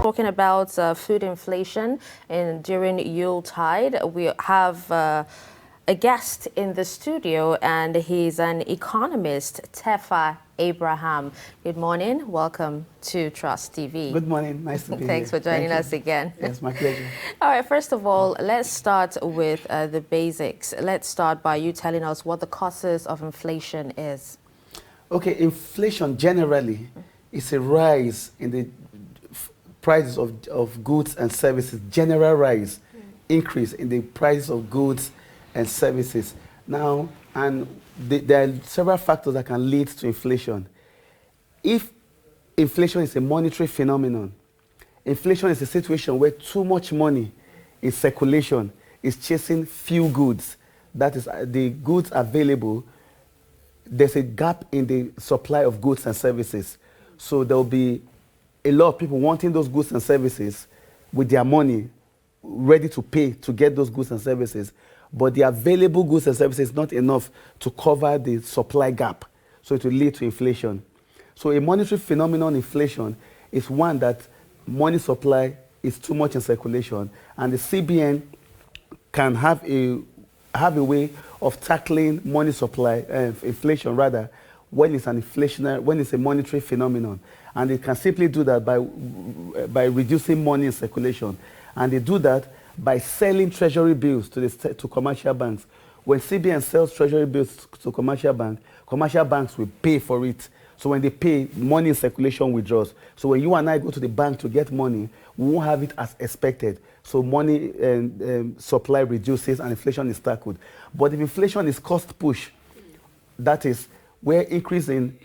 talking about food inflation during Yuletide. We have a guest in the studio, and he's an economist, Terfa Abraham. Good morning. Welcome to Trust TV. Good morning. Nice to be here. Thanks for joining us again. Yes, my pleasure. All right, first of all, let's start with the basics. Let's start by you telling us what the causes of inflation is. Okay, inflation generally is a rise in the prices of goods and services, general rise, increase in the prices of goods and services. Now, and there are several factors that can lead to inflation. If inflation is a monetary phenomenon, inflation is a situation where too much money in circulation is chasing few goods. That is, the goods available, there's a gap in the supply of goods and services. So there will be a lot of people wanting those goods and services with their money ready to pay to get those goods and services. But the available goods and services is not enough to cover the supply gap. So it will lead to inflation. So a monetary phenomenon, inflation, is one that money supply is too much in circulation, and the CBN can have a way of tackling money supply, inflation rather, when it's when it's a monetary phenomenon. And they can simply do that by reducing money in circulation. And they do that by selling treasury bills to commercial banks. When CBN sells treasury bills to commercial banks will pay for it. So when they pay, money in circulation withdraws. So when you and I go to the bank to get money, we won't have it as expected. So money supply reduces and inflation is tackled. But if inflation is cost push, that is where increase in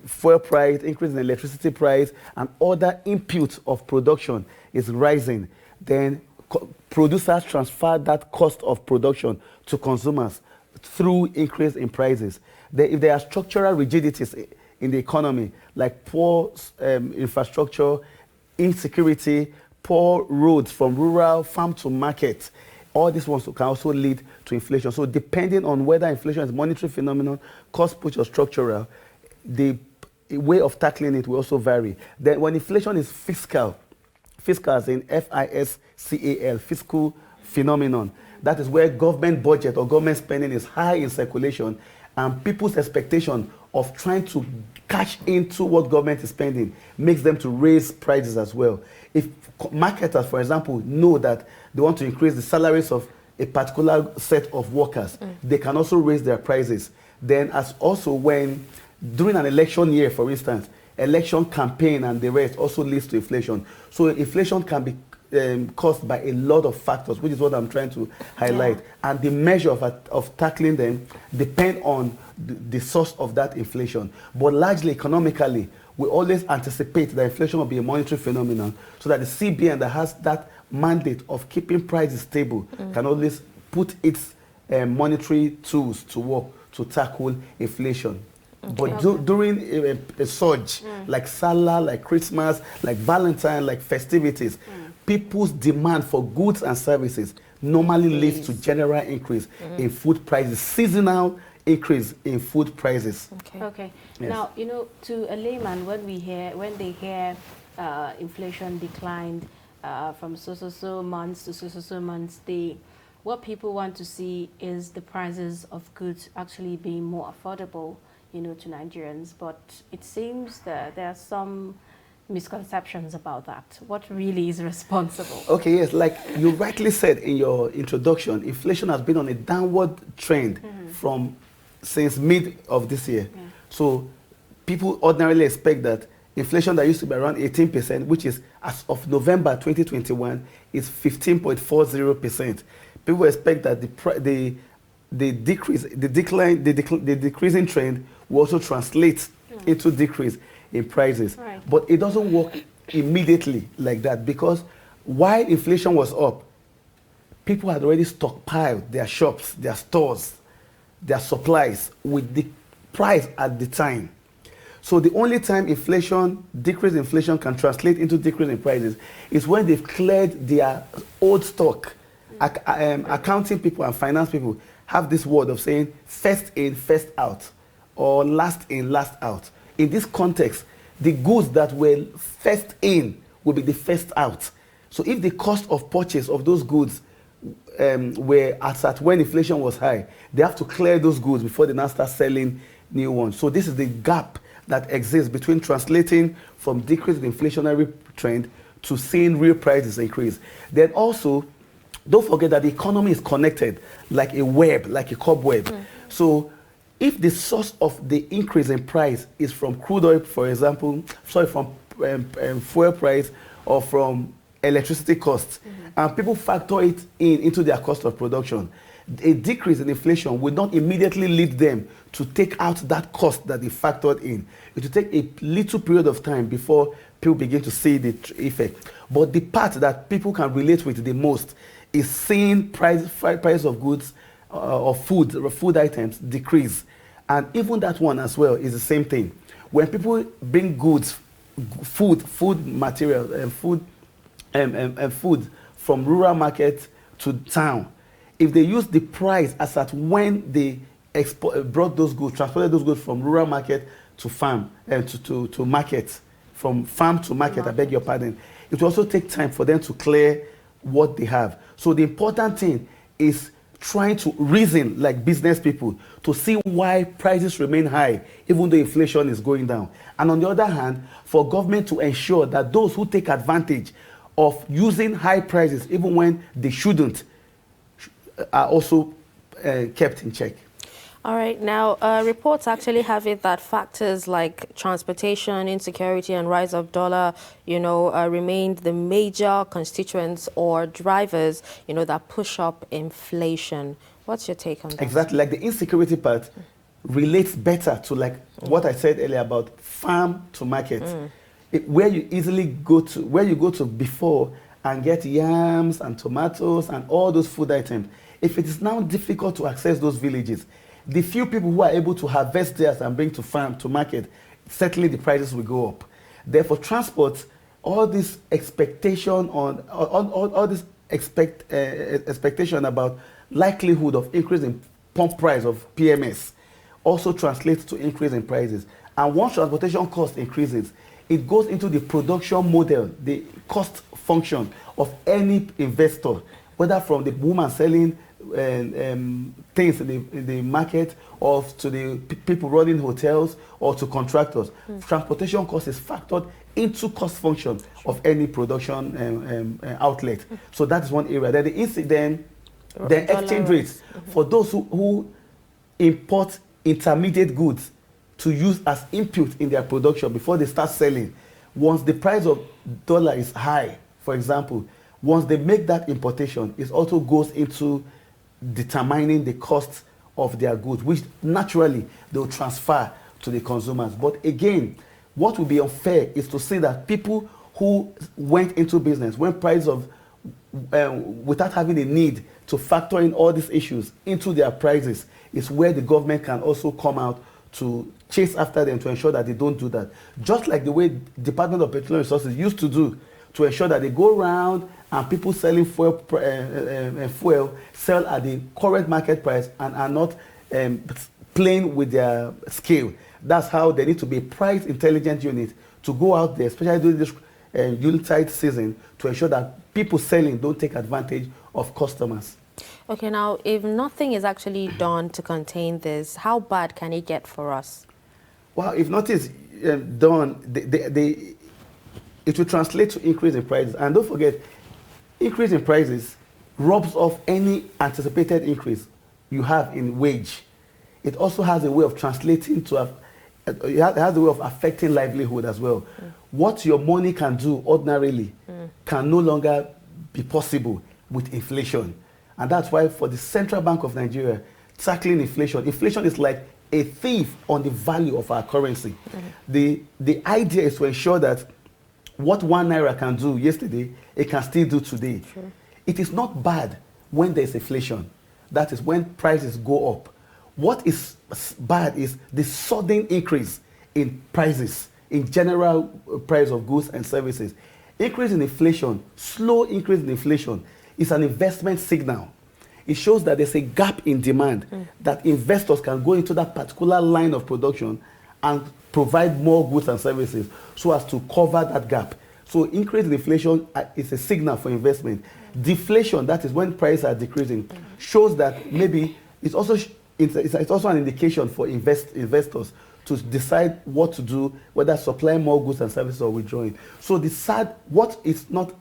fuel price, increase in electricity price, and other inputs of production is rising, then producers transfer that cost of production to consumers through increase in prices. If there are structural rigidities in the economy, like poor infrastructure, insecurity, poor roads from rural farm to market, all these ones can also lead to inflation. So depending on whether inflation is monetary phenomenon, cost push, or structural, the way of tackling it will also vary. Then when inflation is fiscal as in FISCAL, fiscal phenomenon, that is where government budget or government spending is high in circulation, and people's expectation of trying to cash into what government is spending makes them to raise prices as well. If marketers, for example, know that they want to increase the salaries of a particular set of workers, they can also raise their prices. Then as also when, during an election year, for instance, election campaign and the rest also leads to inflation. So inflation can be caused by a lot of factors, which is what I'm trying to highlight. Yeah. And the measure of tackling them depend on the source of that inflation. But largely economically, we always anticipate that inflation will be a monetary phenomenon, so that the CBN that has that mandate of keeping prices stable can always put its monetary tools to work to tackle inflation. Okay. But during a surge, like Salah, like Christmas, like Valentine, like festivities, people's demand for goods and services normally leads to general increase in food prices, seasonal increase in food prices. Okay. Yes. Now, you know, to a layman, when they hear inflation declined from so months to so months, what people want to see is the prices of goods actually being more affordable, you know, to Nigerians. But it seems that there are some misconceptions about that. What really is responsible? Okay, yes, like you rightly said in your introduction, inflation has been on a downward trend since mid of this year. Yeah. So people ordinarily expect that inflation that used to be around 18%, which is as of November 2021, is 15.40%. People expect that the decreasing trend will also translate into decrease in prices. Right. But it doesn't work immediately like that, because while inflation was up, people had already stockpiled their shops, their stores, their supplies with the price at the time. So the only time decrease in inflation can translate into decrease in prices is when they've cleared their old stock. Accounting people and finance people have this word of saying first in, first out, or last in, last out. In this context, the goods that were first in will be the first out. So if the cost of purchase of those goods were at when inflation was high, they have to clear those goods before they now start selling new ones. So this is the gap that exists between translating from decreased inflationary trend to seeing real prices increase. Then also, don't forget that the economy is connected like a web, like a cobweb. So if the source of the increase in price is from crude oil, for example, from fuel price or from electricity costs, and people factor it into their cost of production, a decrease in inflation will not immediately lead them to take out that cost that they factored in. It will take a little period of time before people begin to see the effect. But the part that people can relate with the most is seeing price of goods or food items decrease. And even that one as well is the same thing. When people bring goods, food material and food from rural market to town, if they use the price as at when they brought those goods, transported those goods from rural market to farm and to market, from farm to market, I beg your pardon, it will also take time for them to clear what they have. So the important thing is trying to reason like business people to see why prices remain high even though inflation is going down. And on the other hand, for government to ensure that those who take advantage of using high prices even when they shouldn't are also kept in check. All right. Now, reports actually have it that factors like transportation, insecurity, and rise of dollar, remained the major constituents or drivers, that push up inflation. What's your take on that? Exactly. Like the insecurity part relates better to like what I said earlier about farm to market, where you easily go to before and get yams and tomatoes and all those food items. If it is now difficult to access those villages, the few people who are able to harvest theirs and bring to farm to market, certainly the prices will go up. Therefore, transport, all this expectation expectation about likelihood of increase in pump price of PMS also translates to increase in prices. And once transportation cost increases, it goes into the production model, the cost function of any investor, whether from the woman selling things in the market or to the people running hotels or to contractors. Transportation cost is factored into cost function of any production outlet. So that is one area. Then the exchange rates for those who import intermediate goods to use as input in their production before they start selling. Once the price of dollar is high, for example, once they make that importation, it also goes into determining the cost of their goods, which naturally they'll transfer to the consumers. But again, what will be unfair is to say that people who went into business when price of without having a need to factor in all these issues into their prices is where the government can also come out to chase after them to ensure that they don't do that. Just like the way Department of Petroleum Resources used to do to ensure that they go around and people selling fuel sell at the current market price and are not playing with their scale. That's how there needs to be a price intelligence unit to go out there, especially during this Yuletide season, to ensure that people selling don't take advantage of customers. Okay, now, if nothing is actually done to contain this, how bad can it get for us? Well, if nothing is done, it will translate to increase in prices. And don't forget, increase in prices robs off any anticipated increase you have in wage. It also has a way of translating to it has a way of affecting livelihood as well. What your money can do ordinarily can no longer be possible with inflation. And that's why for the Central Bank of Nigeria, tackling inflation is like a thief on the value of our currency. The idea is to ensure that what 1 naira can do yesterday, it can still do today. Sure. It is not bad when there's inflation. That is when prices go up. What is bad is the sudden increase in prices, in general price of goods and services. Increase in inflation, slow increase in inflation is an investment signal. It shows that there's a gap in demand, that investors can go into that particular line of production and provide more goods and services so as to cover that gap. So increase in inflation is a signal for investment. Deflation, that is when prices are decreasing, shows that maybe it's also an indication for investors to decide what to do, whether supplying more goods and services or withdrawing. So what is not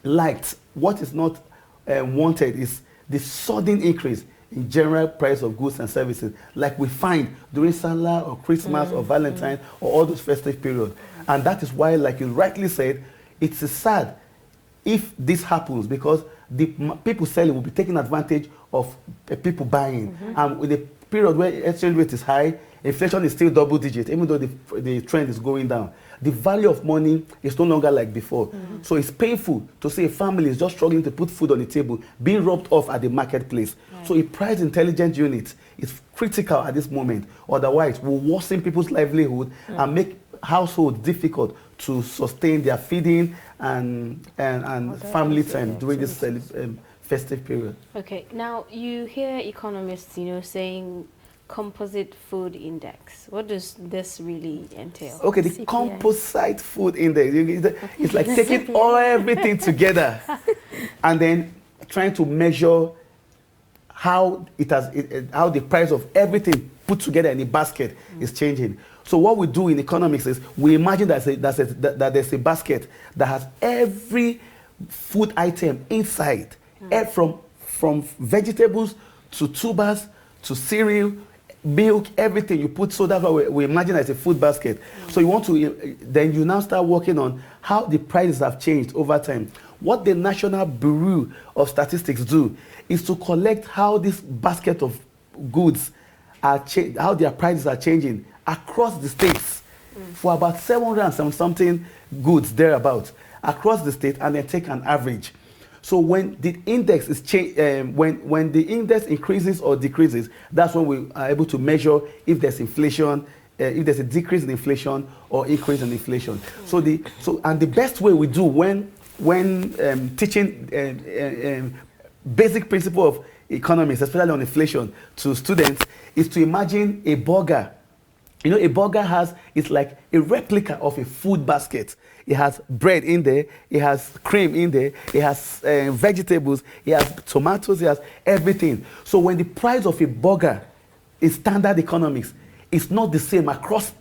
liked, what is not wanted is the sudden increase in general price of goods and services, like we find during Salah or Christmas or Valentine or all those festive periods. And that is why, like you rightly said, it's sad if this happens, because the people selling will be taking advantage of people buying. And with the period where exchange rate is high, inflation is still double digit, even though the trend is going down. The value of money is no longer like before. So it's painful to see a family is just struggling to put food on the table, being robbed off at the marketplace. Right. So a price intelligence unit is critical at this moment. Otherwise, will worsen people's livelihood and make households difficult to sustain their feeding and family time during this festive period. Okay, now you hear economists, saying composite food index. What does this really entail? Okay, the CPI. composite food index, it's like taking everything together and then trying to measure how how the price of everything put together in a basket is changing. So what we do in economics is we imagine that there's a basket that has every food item inside, from vegetables to tubers to cereal, milk, everything you put. So that's what we imagine as a food basket. So you now start working on how the prices have changed over time. What the National Bureau of Statistics do is to collect how this basket of goods how their prices are changing across the states for about 700 and something goods thereabouts across the state, and then take an average. So when the index is when the index increases or decreases, that's when we are able to measure if there's inflation, if there's a decrease in inflation or increase in inflation. So the best way we do when teaching basic principle of economics, especially on inflation, to students, is to imagine a burger. A burger it's like a replica of a food basket. It has bread in there, it has cream in there, it has vegetables, it has tomatoes, it has everything. So when the price of a burger in standard economics is not the same across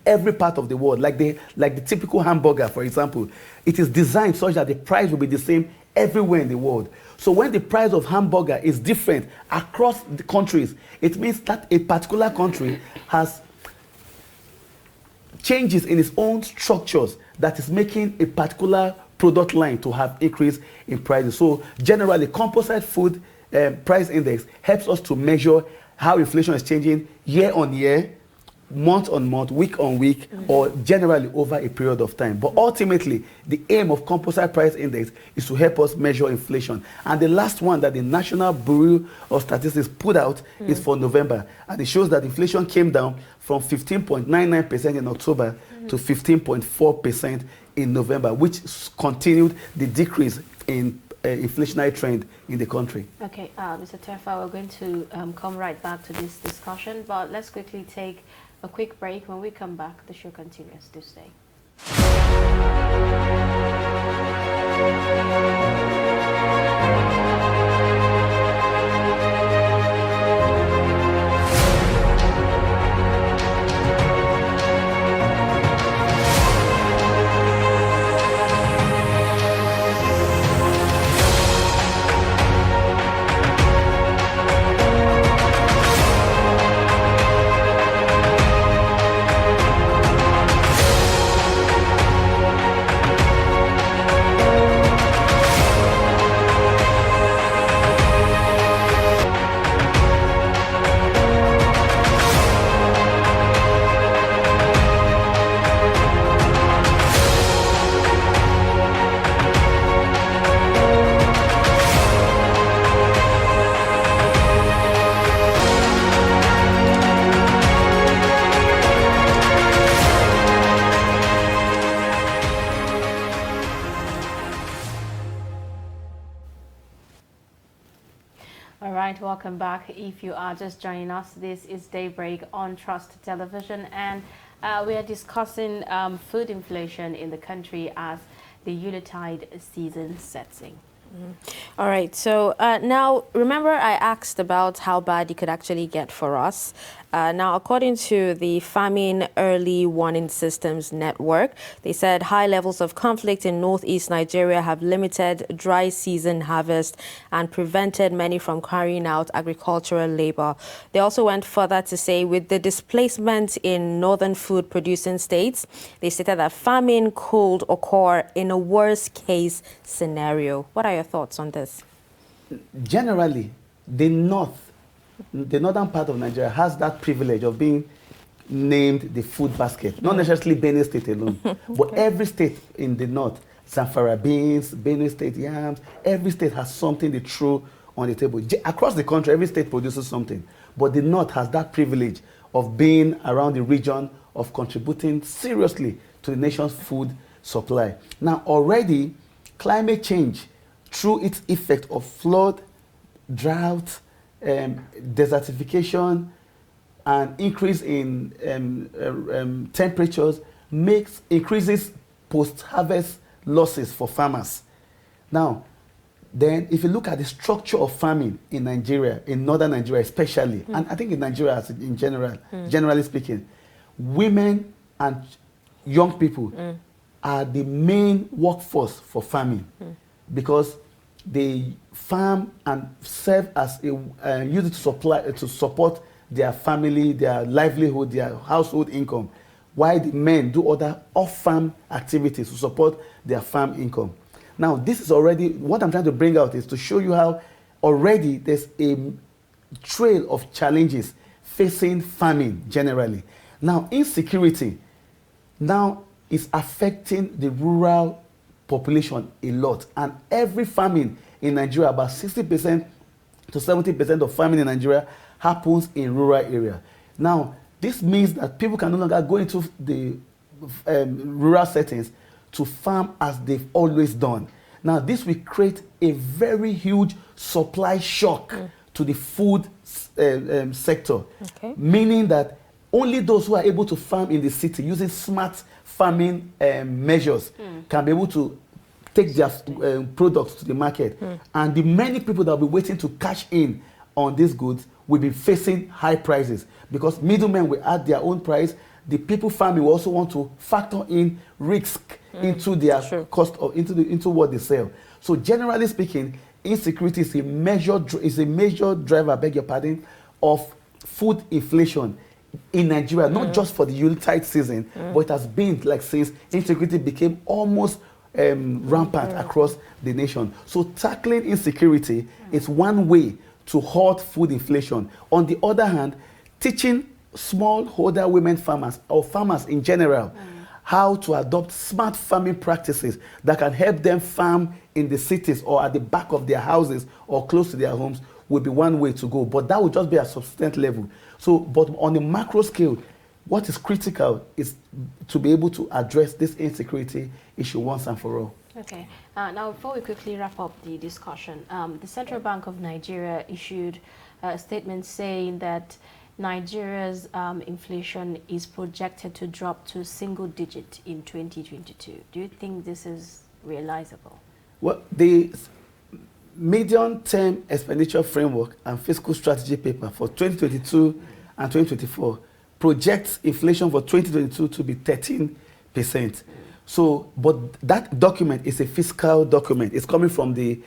every part of the world, like the typical hamburger, for example, it is designed such that the price will be the same everywhere in the world. So when the price of hamburger is different across the countries, it means that a particular country has changes in its own structures that is making a particular product line to have increase in prices. So generally, composite food price index helps us to measure how inflation is changing year on year, month on month, week on week, or generally over a period of time. But ultimately, the aim of composite price index is to help us measure inflation. And the last one that the National Bureau of Statistics put out is for November. And it shows that inflation came down from 15.99% in October to 15.4% in November, which continued the decrease in inflationary trend in the country. Okay, Mr. Terfa, we're going to come right back to this discussion, but let's quickly take a quick break. When we come back, the show continues. Do stay. welcome back. If you are just joining us, this is Daybreak on Trust Television, and we are discussing food inflation in the country as the Yuletide season sets in. All right, so now remember I asked about how bad it could actually get for us. Now, according to the Famine Early Warning Systems Network, they said high levels of conflict in northeast Nigeria have limited dry season harvest and prevented many from carrying out agricultural labor. They also went further to say with the displacement in northern food producing states, they stated that famine could occur in a worst case scenario. What are your thoughts on this? Generally, the northern part of Nigeria has that privilege of being named the food basket. Not necessarily Benue State alone, but every state in the north, Zamfara beans, Benue State yams, every state has something they throw on the table. Across the country, every state produces something. But the north has that privilege of being around the region, of contributing seriously to the nation's food supply. Now, already, climate change, through its effect of flood, drought, desertification, and increase in temperatures increases post-harvest losses for farmers. Now, then if you look at the structure of farming in Nigeria, in northern Nigeria especially, and I think in Nigeria in general, generally speaking, women and young people are the main workforce for farming because they farm and serve as a used to support their family, their livelihood, their household income, while the men do other off-farm activities to support their farm income. Now, this is already, what I'm trying to bring out is to show you how already there's a trail of challenges facing farming generally. Now, insecurity now is affecting the rural population a lot, and every farming in Nigeria, about 60% to 70% of farming in Nigeria happens in rural area. Now, this means that people can no longer go into the rural settings to farm as they've always done. Now, this will create a very huge supply shock to the food sector, meaning that only those who are able to farm in the city using smart farming measures can be able to take their products to the market. And the many people that will be waiting to cash in on these goods will be facing high prices because middlemen will add their own price. The people farming will also want to factor in risk into their cost of into what they sell. So generally speaking, insecurity is a major driver, I beg your pardon, of food inflation in Nigeria, not just for the Yuletide season, but it has been like since insecurity became almost rampant across the nation. So tackling insecurity is one way to halt food inflation. On the other hand, teaching smallholder women farmers or farmers in general how to adopt smart farming practices that can help them farm in the cities or at the back of their houses or close to their homes will be one way to go. But that will just be at subsistence level. So, but on the macro scale, what is critical is to be able to address this insecurity issue once and for all. Okay. Now, before we quickly wrap up the discussion, the Central Bank of Nigeria issued a statement saying that Nigeria's inflation is projected to drop to single digit in 2022. Do you think this is realizable? Well, the medium-term expenditure framework and fiscal strategy paper for 2022 and 2024 projects inflation for 2022 to be 13%. So, but that document is a fiscal document. It's coming from the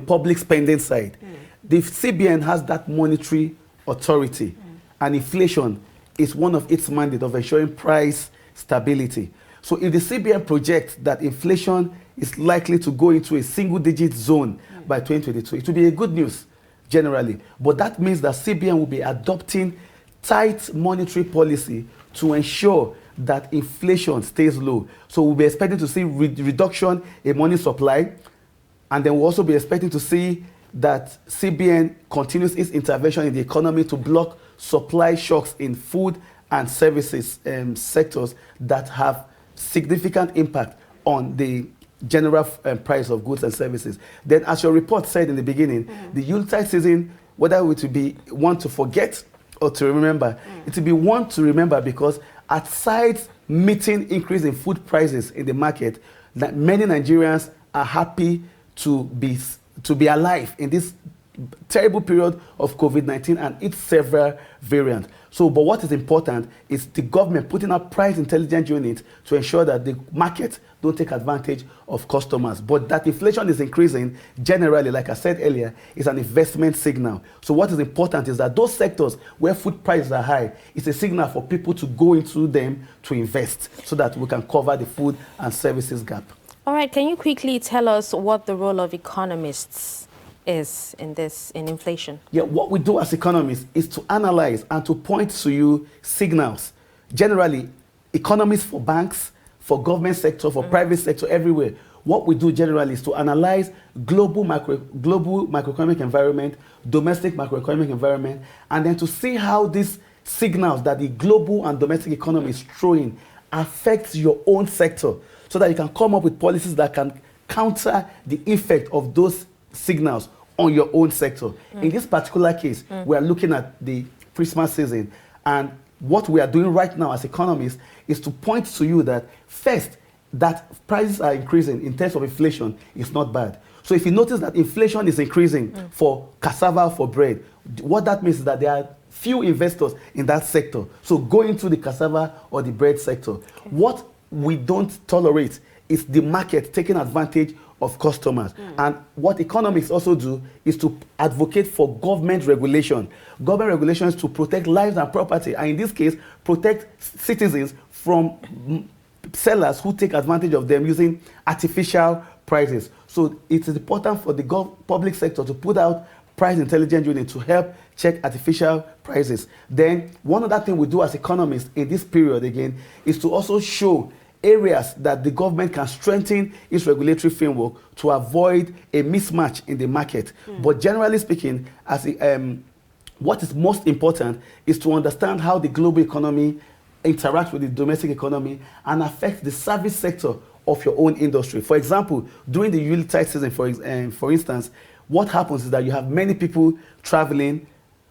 public spending side. The CBN has that monetary authority, and inflation is one of its mandate of ensuring price stability. So if the CBN projects that inflation is likely to go into a single-digit zone by 2022, it will be a good news generally. But that means that CBN will be adopting tight monetary policy to ensure that inflation stays low. So we'll be expecting to see reduction in money supply, and then we'll also be expecting to see that CBN continues its intervention in the economy to block supply shocks in food and services sectors that have significant impact on the general price of goods and services. Then, as your report said in the beginning, the Yuletide season whether it will be one to forget or to remember. It will be one to remember because aside meeting increase in food prices in the market, that many Nigerians are happy to be alive in this terrible period of COVID-19 and its several variants. So, but what is important is the government putting up price intelligence units to ensure that the market don't take advantage of customers. But that inflation is increasing generally, like I said earlier, is an investment signal. So what is important is that those sectors where food prices are high, it's a signal for people to go into them to invest so that we can cover the food and services gap. All right, can you quickly tell us what the role of economists is in inflation? Yeah, what we do as economists is to analyze and to point to you signals. Generally, economists for banks, for government sector, for private sector, everywhere. What we do generally is to analyze global macroeconomic environment, domestic macroeconomic environment, and then to see how these signals that the global and domestic economy is throwing affects your own sector, so that you can come up with policies that can counter the effect of those signals on your own sector. In this particular case, we are looking at the Christmas season, and what we are doing right now as economists is to point to you that first, that prices are increasing in terms of inflation is not bad. So if you notice that inflation is increasing for cassava, for bread, what that means is that there are few investors in that sector. So go into the cassava or the bread sector. Okay. What we don't tolerate is the market taking advantage of customers. And what economists also do is to advocate for government regulation. Government regulations to protect lives and property, and in this case, protect citizens from sellers who take advantage of them using artificial prices. So it is important for the public sector to put out price intelligence unit to help check artificial prices. Then one other thing we do as economists in this period again is to also show areas that the government can strengthen its regulatory framework to avoid a mismatch in the market. But generally speaking, what is most important is to understand how the global economy interacts with the domestic economy and affects the service sector of your own industry. For example, during the Yuletide season, for instance, what happens is that you have many people traveling.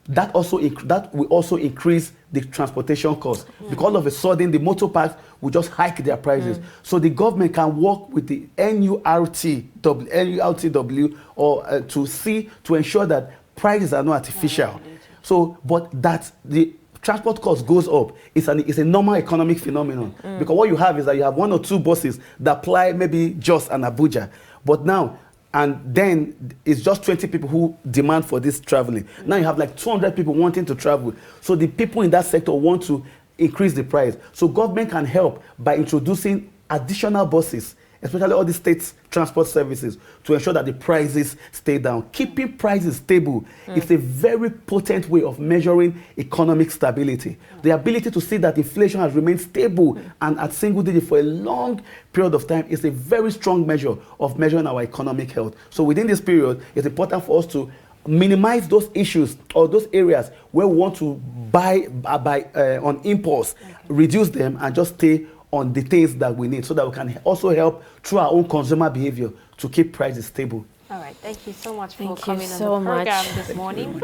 That will also increase the transportation cost. Because all of a sudden, the motor parks will just hike their prices. So the government can work with the NURTW or to ensure that prices are not artificial. So, but that the transport cost goes up. It's a normal economic phenomenon. Because what you have is that you have one or two buses that ply maybe Jos and Abuja. But now, and then it's just 20 people who demand for this traveling. Now you have like 200 people wanting to travel. So the people in that sector want to increase the price. So government can help by introducing additional buses, especially all the states' transport services, to ensure that the prices stay down. Keeping prices stable is a very potent way of measuring economic stability. The ability to see that inflation has remained stable and at single digit for a long period of time is a very strong measure of measuring our economic health. So within this period, it's important for us to minimize those issues or those areas where we want to buy on impulse, reduce them, and just stay on the things that we need, so that we can also help through our own consumer behavior to keep prices stable. All right. Thank you so much for Thank you coming so on the program much. this morning.